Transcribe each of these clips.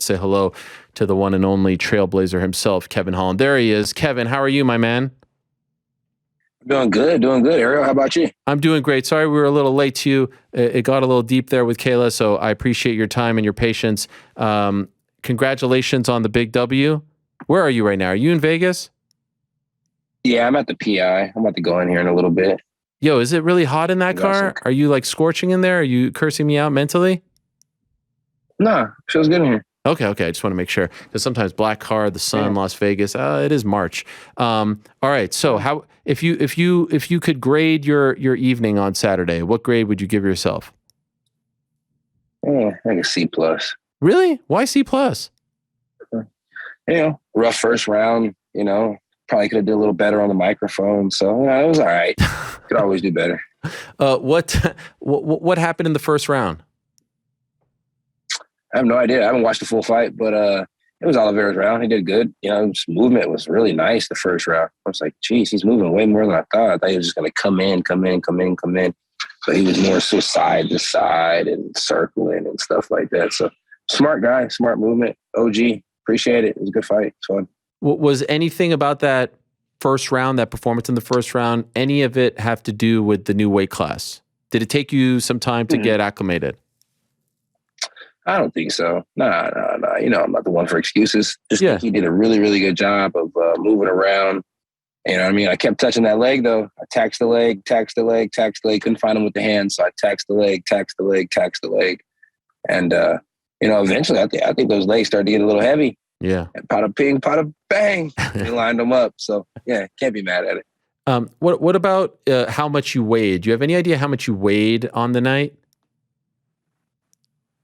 say hello to the one and only trailblazer himself, Kevin Holland. There he is. Kevin, how are you, my man? Doing good. Ariel, how about you? I'm doing great. Sorry we were a little late to you. It got a little deep there with Kayla, so I appreciate your time and your patience. Congratulations on the big W. Where are you right now? Are you in Vegas? Yeah, I'm at the PI. I'm about to go in here in a little bit. Yo, is it really hot in that car? Are you like scorching in there? Are you cursing me out mentally? Nah, feels good in here. Okay. I just want to make sure because sometimes black car, the sun, Las Vegas. It is March. All right. So how if you could grade your evening on Saturday, what grade would you give yourself? Like a C plus. Really? Why C plus? Rough first round. Probably could have did a little better on the microphone. So it was all right. Could always do better. What happened in the first round? I have no idea. I haven't watched the full fight, but it was Oliveira's round. He did good. His movement was really nice the first round. I was like, geez, he's moving way more than I thought. I thought he was just going to come in. But he was more so side to side and circling and stuff like that. So smart guy, smart movement. OG, appreciate it. It was a good fight. It's fun. Was anything about that first round, that performance in the first round, any of it have to do with the new weight class? Did it take you some time to get acclimated? I don't think so. No. I'm not the one for excuses. Think he did a really, really good job of moving around. You know what I mean? I kept touching that leg, though. I taxed the leg. Couldn't find him with the hand, so I taxed the leg. And, eventually I think those legs started to get a little heavy. Yeah. And pot of ping, pot of bang. They lined them up. So, can't be mad at it. What about how much you weighed? Do you have any idea how much you weighed on the night?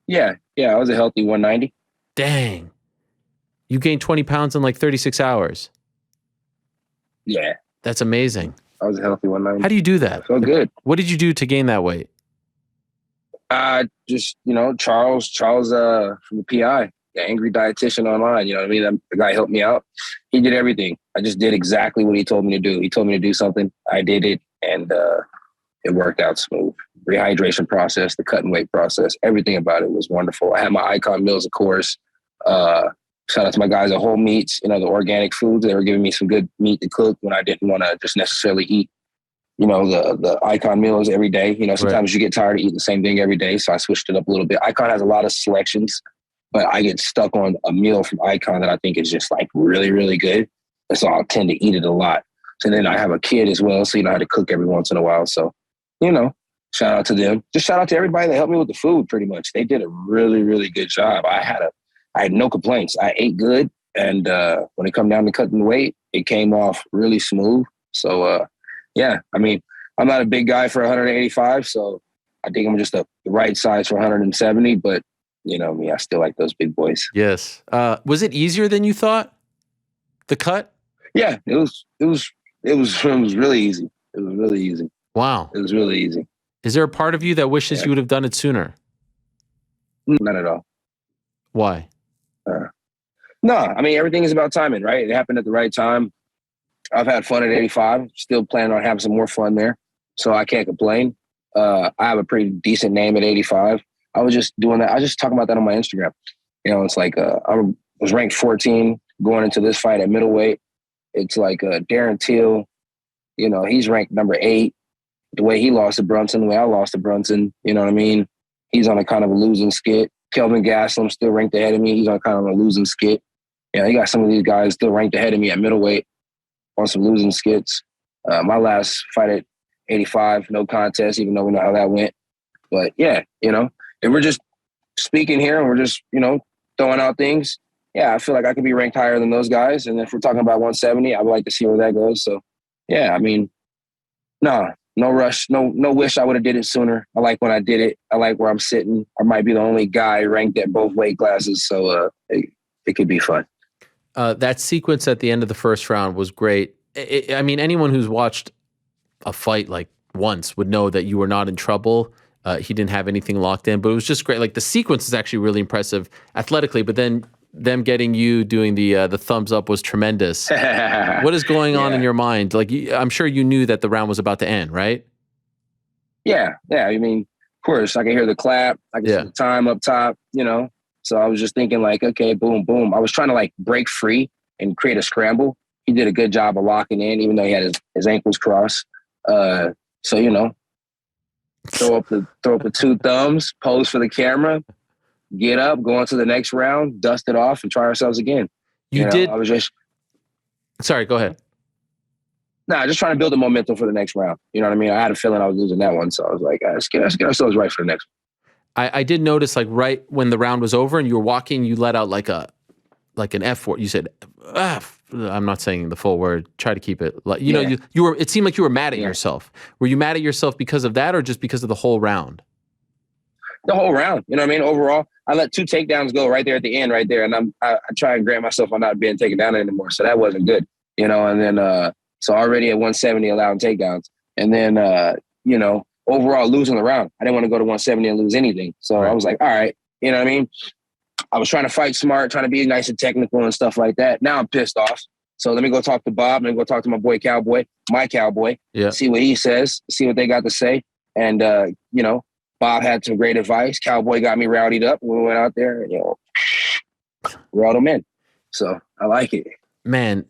Yeah, I was a healthy 190. Dang. You gained 20 pounds in like 36 hours. Yeah. That's amazing. I was a healthy 190. How do you do that? I felt good. What did you do to gain that weight? Charles from the PI, the angry dietitian online, you know what I mean? The guy helped me out. He did everything. I just did exactly what he told me to do. He told me to do something. I did it, and it worked out smooth. Rehydration process, the cut and weight process, everything about it was wonderful. I had my Icon meals, of course. Shout out to my guys at Whole Meats, the organic foods. They were giving me some good meat to cook when I didn't want to just necessarily eat, the Icon meals every day. Sometimes you get tired of eating the same thing every day. So I switched it up a little bit. Icon has a lot of selections, but I get stuck on a meal from Icon that I think is just like really, really good. And so I'll tend to eat it a lot. So then I have a kid as well. So, I had to cook every once in a while. So, shout out to them. Just shout out to everybody that helped me with the food pretty much. They did a really, really good job. I had no complaints. I ate good. And when it come down to cutting the weight, it came off really smooth. So, I'm not a big guy for 185. So I think I'm just the right size for 170. But, me, I still like those big boys. Yes. Was it easier than you thought? The cut? Yeah, it was really easy. It was really easy. Wow. It was really easy. Is there a part of you that wishes you would have done it sooner? Not at all. Why? No, everything is about timing, right? It happened at the right time. I've had fun at 85. Still planning on having some more fun there. So I can't complain. I have a pretty decent name at 85. I was just doing that. I was just talking about that on my Instagram. It's like I was ranked 14 going into this fight at middleweight. It's like Darren Till, he's ranked number 8. The way he lost to Brunson, the way I lost to Brunson, you know what I mean? He's on a kind of a losing skit. Kelvin Gastelum still ranked ahead of me. He's on kind of a losing skit. You got some of these guys still ranked ahead of me at middleweight on some losing skits. My last fight at 85, no contest, even though we know how that went. But if we're just speaking here and we're just, throwing out things, I feel like I could be ranked higher than those guys. And if we're talking about 170, I would like to see where that goes. So, no rush, no wish I would have did it sooner. I like when I did it. I like where I'm sitting. I might be the only guy ranked at both weight classes. So it could be fun. That sequence at the end of the first round was great. Anyone who's watched a fight like once would know that you were not in trouble. He didn't have anything locked in, but it was just great. Like the sequence is actually really impressive athletically, but then them getting you doing the thumbs up was tremendous. What is going on in your mind? Like, I'm sure you knew that the round was about to end, right? Yeah. Of course, I can hear the clap. I can see the time up top. So I was just thinking like, okay, boom, boom. I was trying to like break free and create a scramble. He did a good job of locking in, even though he had his ankles crossed. So, you know, throw up the two thumbs, pose for the camera, get up, go on to the next round, dust it off, and try ourselves again. You know, did. I was just Sorry, go ahead. just trying to build the momentum for the next round. You know what I mean? I had a feeling I was losing that one, so I was like, let's get ourselves right for the next one. I did notice, like, right when the round was over and you were walking, you let out like an F word. You said, I'm not saying the full word. Try to keep it. Like, you know, you were. It seemed like you were mad at yourself. Were you mad at yourself because of that, or just because of the whole round? The whole round. You know what I mean? Overall, I let 2 takedowns go right there at the end, right there, and I try and grant myself on not being taken down anymore. So that wasn't good. You know, and then so already at 170 allowing takedowns, and then you know, overall losing the round. I didn't want to go to 170 and lose anything. So I was like, all right, you know what I mean? I was trying to fight smart, trying to be nice and technical and stuff like that. Now I'm pissed off. So let me go talk to Bob. Let me go talk to my boy Cowboy, see what he says, see what they got to say. And, you know, Bob had some great advice. Cowboy got me rowdied up. We went out there and, you know, rolled him in. So I like it. Man,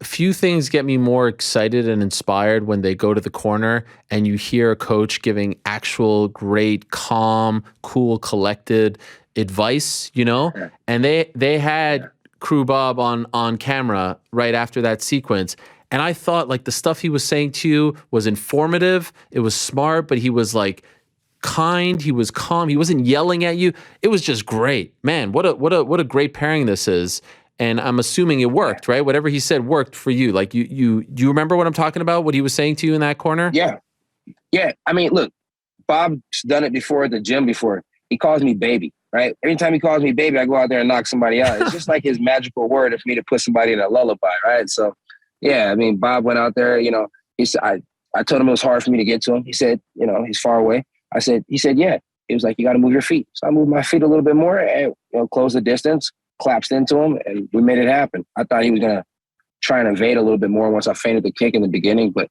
few things get me more excited and inspired when they go to the corner and you hear a coach giving actual great, calm, cool, collected advice, you know? And they had Crew Bob on camera right after that sequence. And I thought, like, the stuff he was saying to you was informative. It was smart, but he was like kind. He was calm. He wasn't yelling at you. It was just great. Man, what a great pairing this is. And I'm assuming it worked, right? Whatever he said worked for you. Like, you remember what I'm talking about? What he was saying to you in that corner? Yeah. I mean, look, Bob's done it before at the gym before. He calls me baby, right? Every time he calls me baby, I go out there and knock somebody out. It's just like his magical word for me to put somebody in a lullaby, right? So, yeah, I mean, Bob went out there, you know, he said, I told him it was hard for me to get to him. He said, you know, he's far away. He said, yeah. He was like, you got to move your feet. So I moved my feet a little bit more and, you know, close the distance. Collapsed into him, and we made it happen. I thought he was going to try and evade a little bit more once I feinted the kick in the beginning, but,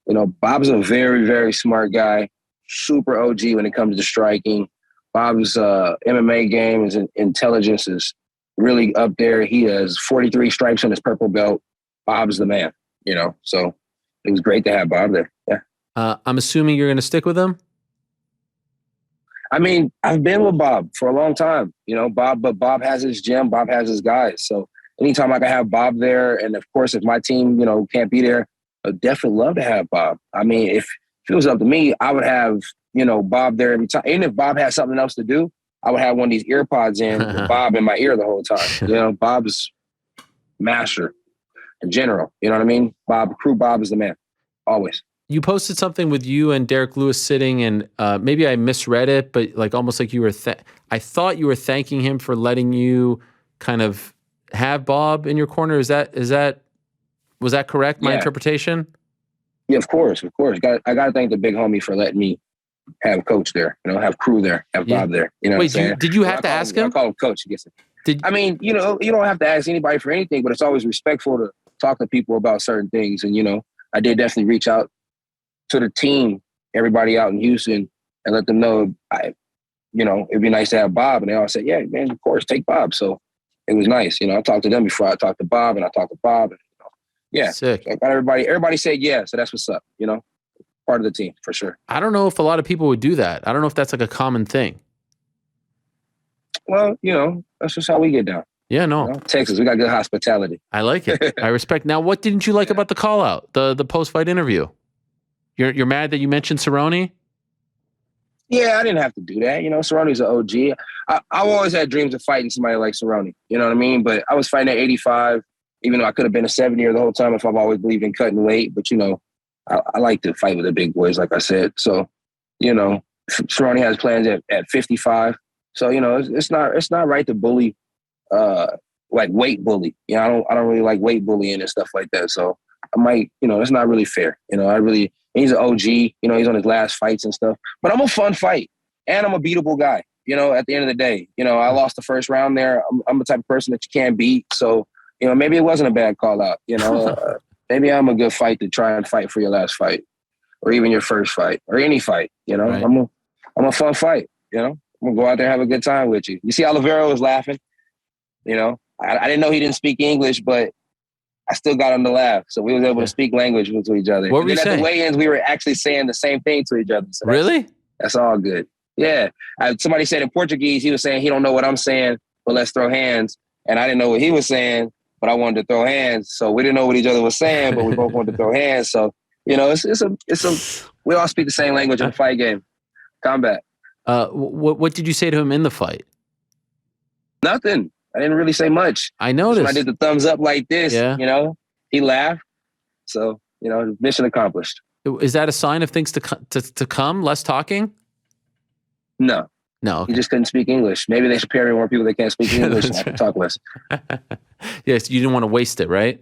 you know, Bob's a very, very smart guy, super OG when it comes to striking. Bob's MMA game, his intelligence is really up there. He has 43 stripes on his purple belt. Bob's the man, you know, so it was great to have Bob there. Yeah. I'm assuming you're going to stick with him? I mean, I've been with Bob for a long time, you know, but Bob has his gym, Bob has his guys. So anytime I can have Bob there, and of course, if my team, you know, can't be there, I'd definitely love to have Bob. I mean, if it was up to me, I would have, you know, Bob there every time. Even if Bob has something else to do, I would have one of these ear pods in with Bob in my ear the whole time. You know, Bob's master in general. You know what I mean? Crew Bob is the man, always. You posted something with you and Derek Lewis sitting, and maybe I misread it, but like almost like you were. I thought you were thanking him for letting you kind of have Bob in your corner. Was that correct? My interpretation. Yeah, of course. I got to thank the big homie for letting me have Coach there. You know, have Crew there, have Bob there. You know. Wait, did you have to ask him? I call him Coach. I guess. I mean, you know, you don't have to ask anybody for anything, but it's always respectful to talk to people about certain things. And you know, I did definitely reach out to the team, everybody out in Houston, and let them know, you know, it'd be nice to have Bob. And they all said, yeah, man, of course, take Bob. So it was nice. You know, I talked to them before I talked to Bob, and I talked to Bob. And, you know, yeah. Sick. So I got everybody said yeah. So that's what's up, you know, part of the team for sure. I don't know if a lot of people would do that. I don't know if that's like a common thing. Well, you know, that's just how we get down. Yeah, no. You know, Texas, we got good hospitality. I like it. I respect. Now, what didn't you like about the call out, the post-fight interview? You're mad that you mentioned Cerrone? Yeah, I didn't have to do that. You know, Cerrone's an OG. I've always had dreams of fighting somebody like Cerrone. You know what I mean? But I was fighting at 85, even though I could have been a 70-year the whole time if I've always believed in cutting weight. But, you know, I like to fight with the big boys, like I said. So, you know, Cerrone has plans at 55. So, you know, it's not right to bully, like weight bully. You know, I don't really like weight bullying and stuff like that. So I might, you know, it's not really fair. You know, he's an OG, you know, he's on his last fights and stuff. But I'm a fun fight, and I'm a beatable guy, you know, at the end of the day. You know, I lost the first round there. I'm the type of person that you can't beat. So, you know, maybe it wasn't a bad call out, you know. Maybe I'm a good fight to try and fight for your last fight or even your first fight or any fight, you know. Right. I'm a fun fight, you know. I'm gonna go out there and have a good time with you. You see, Oliveira was laughing. You know, I didn't know he didn't speak English, but I still got him to laugh. So we was able to speak language to each other. What were you saying? At the weigh-ins, we were actually saying the same thing to each other. So really? That's all good. Yeah. Somebody said in Portuguese, he was saying he don't know what I'm saying, but let's throw hands. And I didn't know what he was saying, but I wanted to throw hands. So we didn't know what each other was saying, but we both wanted to throw hands. So, you know, we all speak the same language in a fight game. Combat. What did you say to him in the fight? Nothing. I didn't really say much. I noticed. When I did the thumbs up like this, you know, he laughed. So, you know, mission accomplished. Is that a sign of things to come? Less talking? No. Okay. He just couldn't speak English. Maybe they should pair more people that can't speak English and I can talk less. Yes, you didn't want to waste it, right?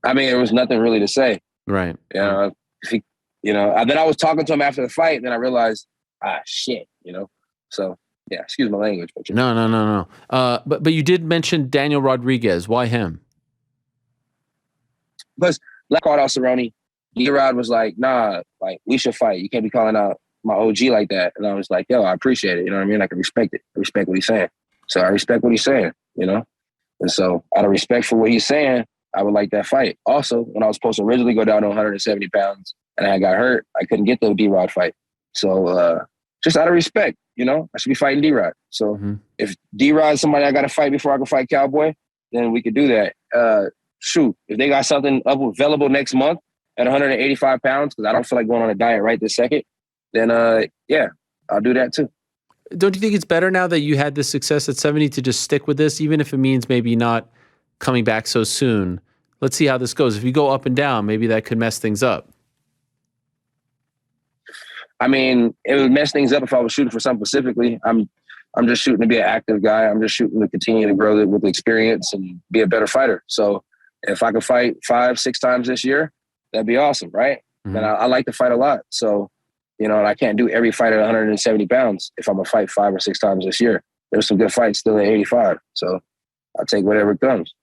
I mean, there was nothing really to say. Right. You know, then I was talking to him after the fight, and then I realized, shit, you know. So, yeah, excuse my language. But No. But you did mention Daniel Rodriguez. Why him? Because like Donald Cerrone, D-Rod was like, nah, like, we should fight. You can't be calling out my OG like that. And I was like, yo, I appreciate it. You know what I mean? I can respect it. I respect what he's saying. So I respect what he's saying, you know? And so out of respect for what he's saying, I would like that fight. Also, when I was supposed to originally go down to 170 pounds and I got hurt, I couldn't get the D-Rod fight. So just out of respect, you know, I should be fighting D-Rod. So if D-Rod is somebody I got to fight before I can fight Cowboy, then we could do that. Shoot, if they got something available next month at 185 pounds, because I don't feel like going on a diet right this second, then yeah, I'll do that too. Don't you think it's better now that you had this success at 70 to just stick with this, even if it means maybe not coming back so soon? Let's see how this goes. If you go up and down, maybe that could mess things up. I mean, it would mess things up if I was shooting for something specifically. I'm just shooting to be an active guy. I'm just shooting to continue to grow with experience and be a better fighter. So if I could fight 5-6 times this year, that'd be awesome, right? And I like to fight a lot. So, you know, and I can't do every fight at 170 pounds if I'm going to fight 5 or 6 times this year. There's some good fights still at 85. So I'll take whatever comes.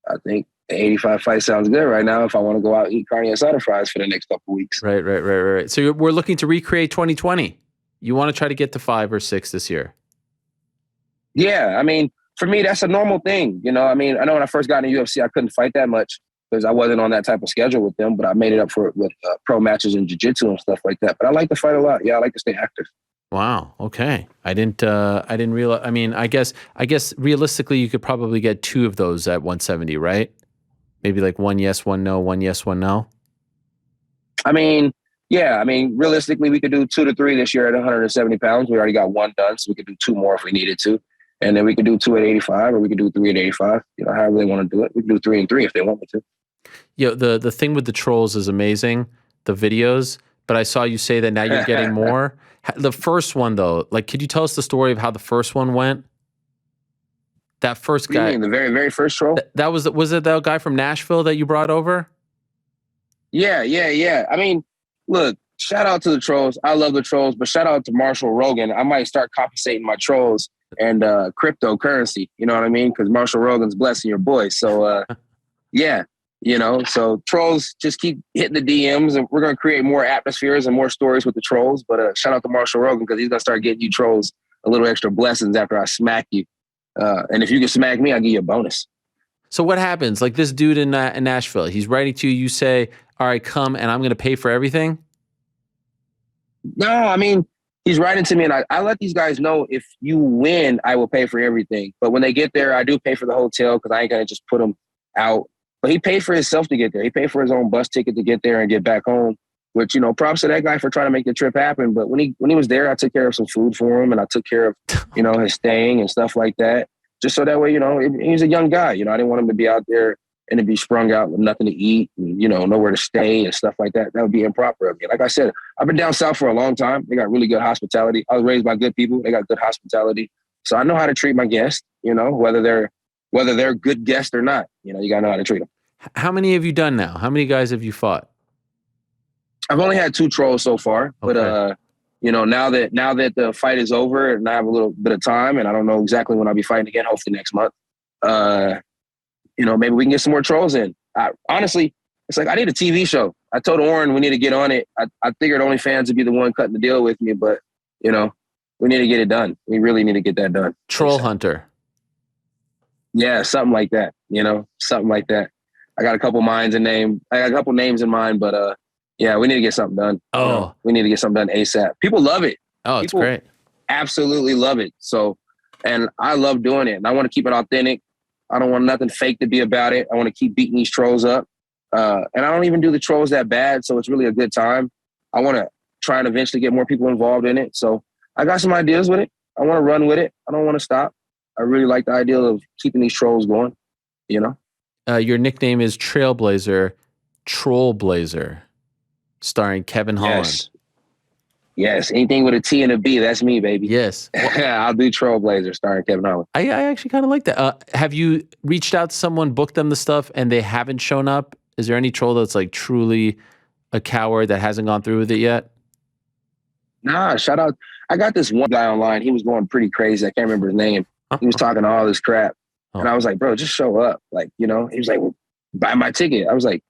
I think the 85 fight sounds good right now if I want to go out and eat carne asada fries for the next couple of weeks. Right. So we're looking to recreate 2020. You want to try to get to 5 or 6 this year? Yeah, I mean, for me, that's a normal thing. You know, I mean, I know when I first got in the UFC, I couldn't fight that much because I wasn't on that type of schedule with them, but I made it up for it with pro matches and jiu-jitsu and stuff like that. But I like to fight a lot. Yeah, I like to stay active. Wow. Okay. I didn't realize. I mean, I guess realistically, you could probably get 2 of those at 170, right? Maybe like 1 yes, 1 no, 1 yes, 1 no. I mean, yeah. I mean, realistically, we could do 2 to 3 this year at 170 pounds. We already got 1 done, so we could do 2 more if we needed to. And then we could do 2 at 85, or we could do 3 at 85. You know, however they want to do it. We could do 3 and 3 if they want me to. Yeah, the thing with the trolls is amazing, the videos. But I saw you say that now you're getting more. The first one, though, like, could you tell us the story of how the first one went? That first guy. What do you mean, the very, very first troll? That was it that guy from Nashville that you brought over? Yeah. I mean, look, shout out to the trolls. I love the trolls, but shout out to Marshall Rogan. I might start compensating my trolls and cryptocurrency. You know what I mean? Because Marshall Rogan's blessing your boy. So, yeah. You know, so trolls, just keep hitting the DMs, and we're going to create more atmospheres and more stories with the trolls. But shout out to Marshall Rogan because he's going to start getting you trolls a little extra blessings after I smack you. And if you can smack me, I'll give you a bonus. So what happens? Like this dude in Nashville, he's writing to you. You say, all right, come, and I'm going to pay for everything? No, I mean, he's writing to me, and I let these guys know if you win, I will pay for everything. But when they get there, I do pay for the hotel because I ain't going to just put them out. But he paid for himself to get there. He paid for his own bus ticket to get there and get back home, which, you know, props to that guy for trying to make the trip happen. But when he was there, I took care of some food for him, and I took care of, you know, his staying and stuff like that. Just so that way, you know, he's a young guy. You know, I didn't want him to be out there and to be sprung out with nothing to eat and, you know, nowhere to stay and stuff like that. That would be improper of me. Like I said, I've been down south for a long time. They got really good hospitality. I was raised by good people. They got good hospitality. So I know how to treat my guests, you know, whether they're good guests or not. You know, you got to know how to treat them. How many have you done now? How many guys have you fought? I've only had 2 trolls so far, but you know, now that the fight is over and I have a little bit of time and I don't know exactly when I'll be fighting again, hopefully next month, you know, maybe we can get some more trolls in. Honestly, it's like I need a TV show. I told Oren we need to get on it. I figured OnlyFans would be the one cutting the deal with me, but, you know, We need to get it done. We really need to get that done. Troll hunter. Yeah, something like that. Something like that. I got a couple names in mind, but yeah, we need to get something done. Oh, we need to get something done ASAP. People love it. Oh, it's People great. Absolutely love it. So, and I love doing it. And I want to keep it authentic. I don't want nothing fake to be about it. I want to keep beating these trolls up. And I don't even do the trolls that bad. So it's really a good time. I want to try and eventually get more people involved in it. So I got some ideas with it. I want to run with it. I don't want to stop. I really like the idea of keeping these trolls going, Your nickname is Trailblazer, Trollblazer, starring Kevin Holland. Yes. Anything with a T and a B, that's me, baby. Yes. I'll do Trailblazer starring Kevin Holland. I actually kind of like that. Have you reached out to someone, booked them the stuff, and they haven't shown up? Is there any troll that's like truly a coward that hasn't gone through with it yet? Nah, shout out. I got this one guy online. He was going pretty crazy. I can't remember his name. He was talking all this crap. And I was like, bro, just show up. Like, he was like, well, buy my ticket. I was like,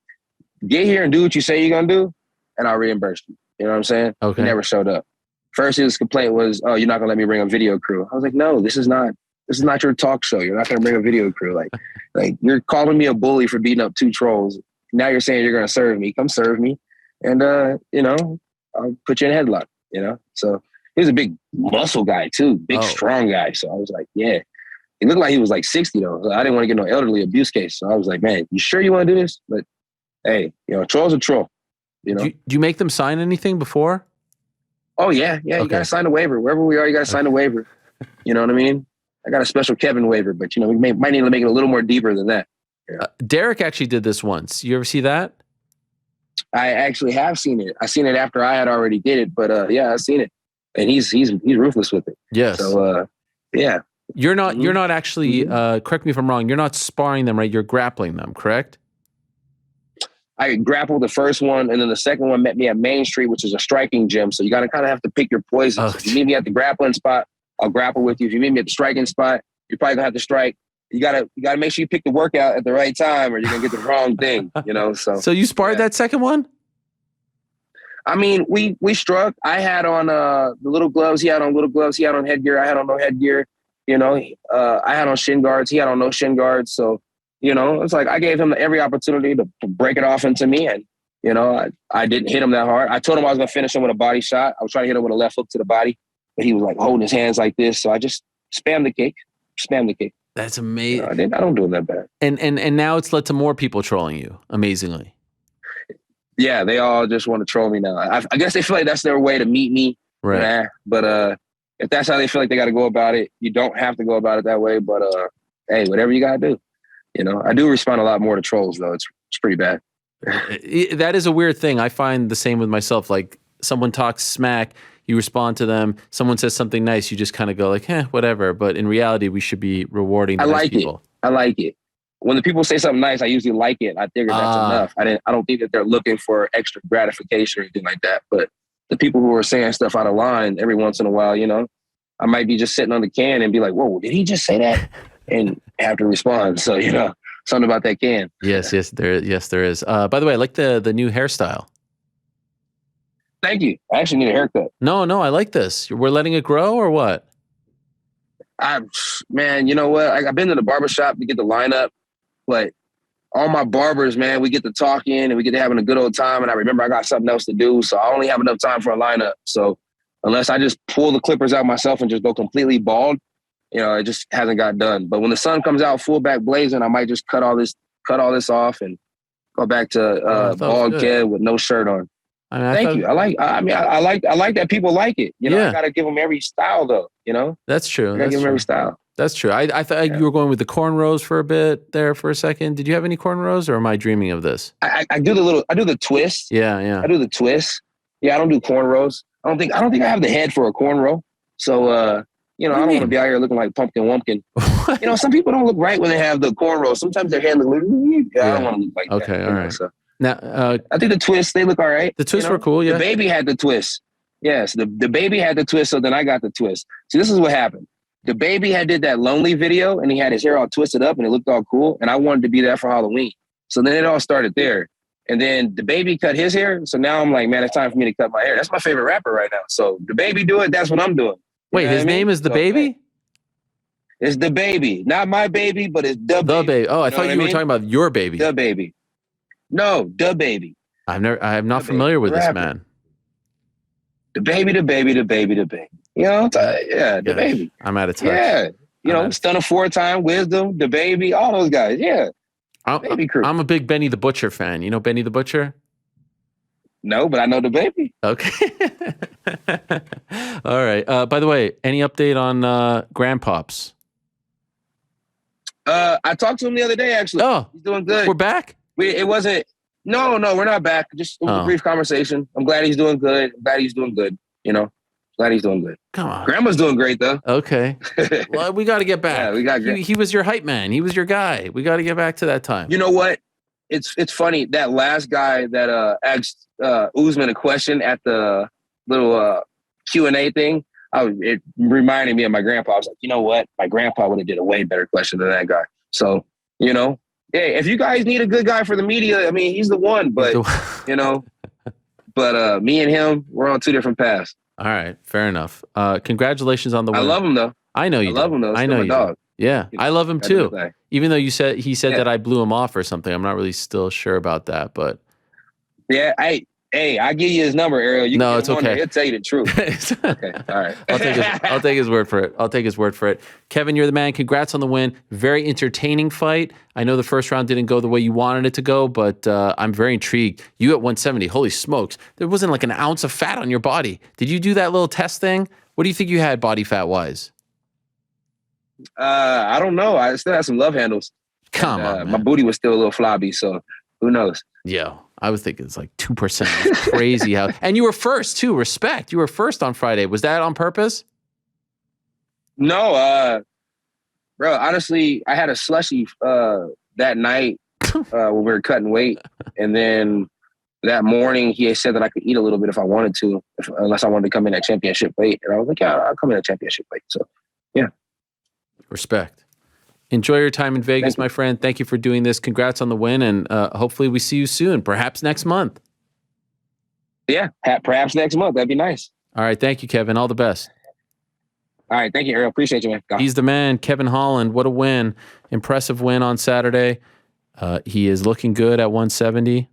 get here and do what you say you're going to do, and I'll reimburse you. You know what I'm saying? Okay. He never showed up. First, his complaint was, oh, you're not going to let me bring a video crew. I was like, no, this is not your talk show. You're not going to bring a video crew. Like you're calling me a bully for beating up 2 trolls. Now you're saying you're going to serve me. Come serve me. And, I'll put you in a headlock, So he was a big muscle guy too, big, strong guy. So I was like, yeah. He looked like he was like 60 though. So I didn't want to get no elderly abuse case. So I was like, man, you sure you want to do this? But hey, troll's a troll. Do you make them sign anything before? Oh yeah. Okay. You got to sign a waiver. Wherever we are, you got to sign a waiver. You know what I mean? I got a special Kevin waiver, but we might need to make it a little more deeper than that. Yeah. Derek actually did this once. You ever see that? I actually have seen it. I seen it after I had already did it, but yeah, I've seen it, and he's ruthless with it. Yes. So yeah. You're not actually. Correct me if I'm wrong. You're not sparring them, right? You're grappling them, correct? I grappled the first one, and then the second one met me at Main Street, which is a striking gym. So you got to kind of have to pick your poisons. If you meet me at the grappling spot, I'll grapple with you. If you meet me at the striking spot, you're probably gonna have to strike. You gotta make sure you pick the workout at the right time, or you're gonna get the wrong thing. So you sparred that second one? I mean, we struck. I had on the little gloves. He had on little gloves. He had on headgear. I had on no headgear. I had on shin guards. He had on no shin guards. So, it's like I gave him every opportunity to break it off into me. And, I didn't hit him that hard. I told him I was going to finish him with a body shot. I was trying to hit him with a left hook to the body, but he was like holding his hands like this. So I just spammed the kick. That's amazing. I don't do it that bad. And now it's led to more people trolling you, amazingly. Yeah, they all just want to troll me now. I guess they feel like that's their way to meet me. Right. But if that's how they feel like they got to go about it, you don't have to go about it that way. But hey, whatever you got to do. I do respond a lot more to trolls, though. It's pretty bad. That is a weird thing. I find the same with myself. Like someone talks smack, you respond to them. Someone says something nice, you just kind of go like, whatever. But in reality, we should be rewarding the nice people. I like it. When the people say something nice, I usually like it. I figure that's enough. I don't think that they're looking for extra gratification or anything like that. But the people who are saying stuff out of line every once in a while, I might be just sitting on the can and be like, whoa, did he just say that? And have to respond. So, something about that can. Yes, there is. By the way, I like the new hairstyle. Thank you. I actually need a haircut. No, I like this. We're letting it grow or what? Man, you know what? I've been to the barbershop to get the lineup, but all my barbers, man, we get to talking and we get to having a good old time. And I remember I got something else to do. So I only have enough time for a lineup. So unless I just pull the clippers out myself and just go completely bald, it just hasn't got done. But when the sun comes out full back blazing, I might just cut all this off and go back to bald Kev with no shirt on. Thank you. I like that people like it. I gotta give them every style though. That's true. I gotta give them every style. That's true. I thought you were going with the cornrows for a bit there for a second. Did you have any cornrows, or am I dreaming of this? I do the twist. Yeah. I do the twist. Yeah, I don't do cornrows. I don't think I have the head for a cornrow. So I don't want to be out here looking like Pumpkin Wumpkin. Some people don't look right when they have the cornrows. Sometimes their head look like, I don't want to look like that. Okay, all right. So. Now, I think the twists, they look all right. The twists were cool, yeah. The baby had the twist. Yes, the baby had the twist, so then I got the twist. So this is what happened. The baby had did that Lonely video, and he had his hair all twisted up, and it looked all cool, and I wanted to be there for Halloween. So then it all started there. And then the baby cut his hair, so now I'm like, man, it's time for me to cut my hair. That's my favorite rapper right now. So the baby do it, that's what I'm doing. You Wait, know what his I mean? name is the So, hey, baby? it's the baby, not my baby, but it's the The baby. baby. Oh, I You know thought what you were mean? talking about your baby. The baby. No, the baby. I'm not The familiar baby. with this Rapper. man. The baby, the baby, the baby, the baby. You know, yeah, the Gosh, baby. I'm out of touch. Yeah. You I'm know, out of Stunner 4-time, Wisdom, the baby, all those guys. Yeah. Baby crew. I'm a big Benny the Butcher fan. You know Benny the Butcher? No, but I know the baby. Okay. All right. By the way, any update on Grandpops? I talked to him the other day, actually. Oh, He's doing good. we're back? It wasn't. No, we're not back. Just it was a brief conversation. I'm glad he's doing good. You know, glad he's doing good. Come on. Grandma's doing great though. Okay. Well, we got to get back. Yeah, we got. He was your hype man. He was your guy. We got to get back to that time. You know what? It's funny that last guy that asked Usman a question at the little Q&A thing. It reminded me of my grandpa. I was like, you know what? My grandpa would have did a way better question than that guy. So, you know, hey, if you guys need a good guy for the media, I mean, he's the one. But you know, me and him, we're on two different paths. All right, fair enough. Congratulations on the win. I love him though. I know you. I love him though. I know you. Dog. Yeah, You know, I love him too. Even though he said Yeah. that I blew him off or something, I'm not really still sure about that. But yeah, I give you his number, Ariel. You no, can it's get him on there. okay. He'll tell you the truth. Okay, all right. I'll take his word for it. Kevin, you're the man. Congrats on the win. Very entertaining fight. I know the first round didn't go the way you wanted it to go, but I'm very intrigued. You at 170, holy smokes. There wasn't like an ounce of fat on your body. Did you do that little test thing? What do you think you had body fat wise? I don't know. I still have some love handles. Come on, man. My booty was still a little flabby, so who knows? Yo, I was thinking it's like 2%. It's crazy how. And you were first too. Respect. You were first on Friday. Was that on purpose? No, bro. Honestly, I had a slushie that night when we were cutting weight, and then that morning he had said that I could eat a little bit if I wanted to, unless I wanted to come in at championship weight. And I was like, yeah, I'll come in at championship weight. So, yeah. Respect. Enjoy your time in Vegas, my friend. Thank you for doing this. Congrats on the win, and hopefully we see you soon, perhaps next month. Yeah, perhaps next month. That'd be nice. All right. Thank you, Kevin. All the best. All right. Thank you, Ariel. Appreciate you, man. God. He's the man, Kevin Holland. What a win. Impressive win on Saturday. He is looking good at 170.